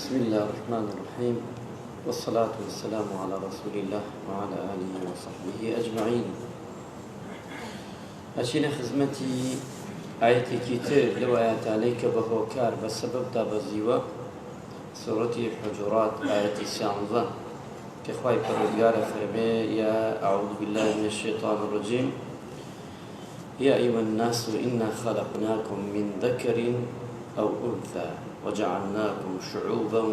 بسم الله الرحمن الرحيم، والصلاة والسلام على رسول الله وعلى آله وصحبه أجمعين. أشينا خزمتي آياتي كتير لو آيات عليك بهوكار بسبب دابزيوة سورة حجرات آياتي سانظة كخواي برودقار فرمي يا أعوذ بالله من الشيطان الرجيم يا أيها الناس إنا خلقناكم من ذكر أو أنثى وجعلناكم شعوبا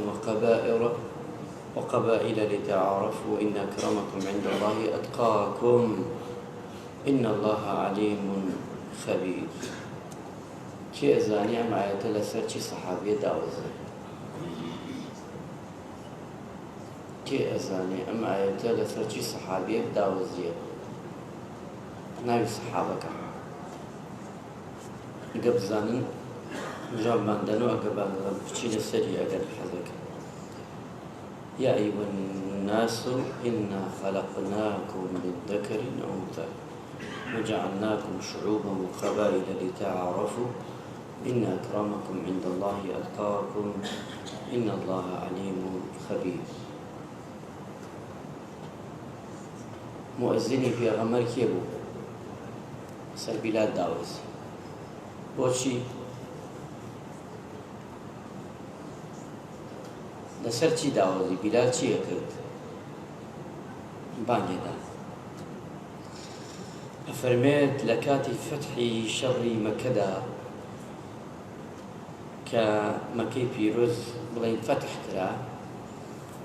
وقبائل لتعارفوا إن أكرمكم عند الله أتقاكم إن الله عليم خبير. كي أزاني أم آيات لسرشي صحابية داوزة كي أزاني أم آيات لسرشي صحابية داوزية ناوي صحابك قبزانن جاب ماندنو أقبان بچين السري أقل حذك يا أيها الناس إنا خلقناكم من ذكر أنثى وجعلناكم شعوبا وقبائل لتعارفوا إن أكرمكم عند الله أتقاكم إن الله عليم خبير. مؤذني في غمر كيبو سر بلاد داوز بوشي لسر چی داوزی بلال چیه کرد بانگی دا فرميت لكاتي فتح شر مكدا كمكي بيروز بلين فتح كرا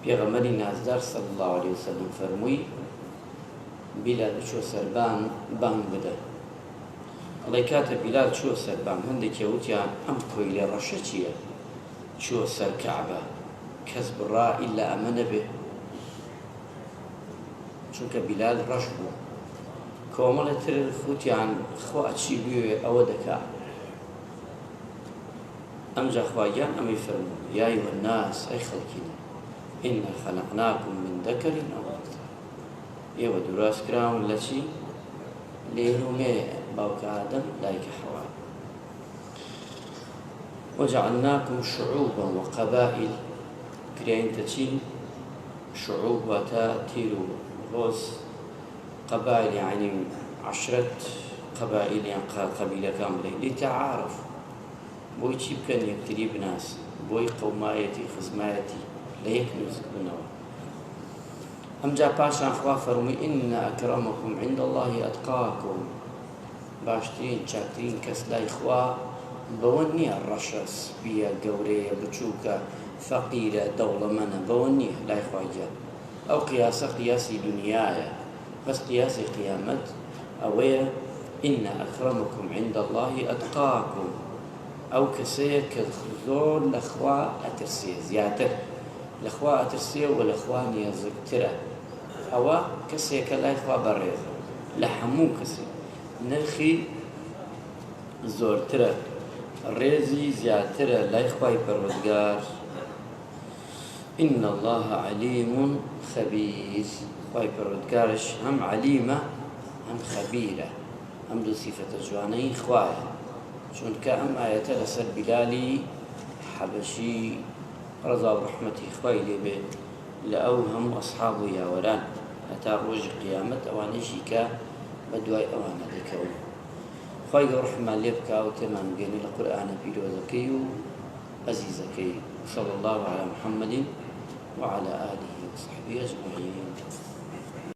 بيغمري نازدار صلى الله عليه وسلم فرموي بلال شو سربان بان بدا الله كاتب بلال شو سربان هندك يوتيان أم كويلي رشتيا شو سر كعبة كسب الراء إلا أمن به چونك بلال رشبو كومالة ترفوتي عن خوات شيبيو أو دكا أمجا خوايان أم يفرمون يا أيها الناس أي خلقين إنا خلقناكم من ذكر أو أنثى يوا دراس كراون لشي ليرومي باوك آدم لايك حوال وجعلناكم شعوبا وقبائل كريين تشين شعوب وتا تيرو غوز قبائل يعني 10 قبائل يعني قبيلة كاملة لتعارف بوي تشيب كان يكتري بناس بوي قومايتي خزمايتي ليكنز بنوا أم جا باشا أخوا فرمي إن أكرمكم عند الله أتقاكم باشترين شاكرين كسلا إخوا بوني الرشس بيا قورية بچوكا فقيرة دولة منا بوني لا إخواجات أو قياسي دنيايا بس قياسي قيامت أويا إن أكرمكم عند الله أتقاكم أو كسيك كالخزور لأخوة أترسية زيادة لأخوة أترسية والأخوة نيزكترة أو كسيك لا إخوة بريض لحمو كسي نرخي زورترة الريزي زيادترة لا إخوة برودقار إن الله عليم خبير. خواهي برودقارش هم عليمة هم خبيرة هم دو صفة جواني خواهي چونك أم آيات لسر بلالي حبشي رضا ورحمتي خواهي لبه لأوهم أصحابه يا وران أتا روج قيامة أوانيشي كا بدواي أوانا ذكرون خواهي رحمة لبكا وتمام قيني القرآن بيروزكي عزيزكي صلى الله على محمد وعلى آله وصحبه أجمعين.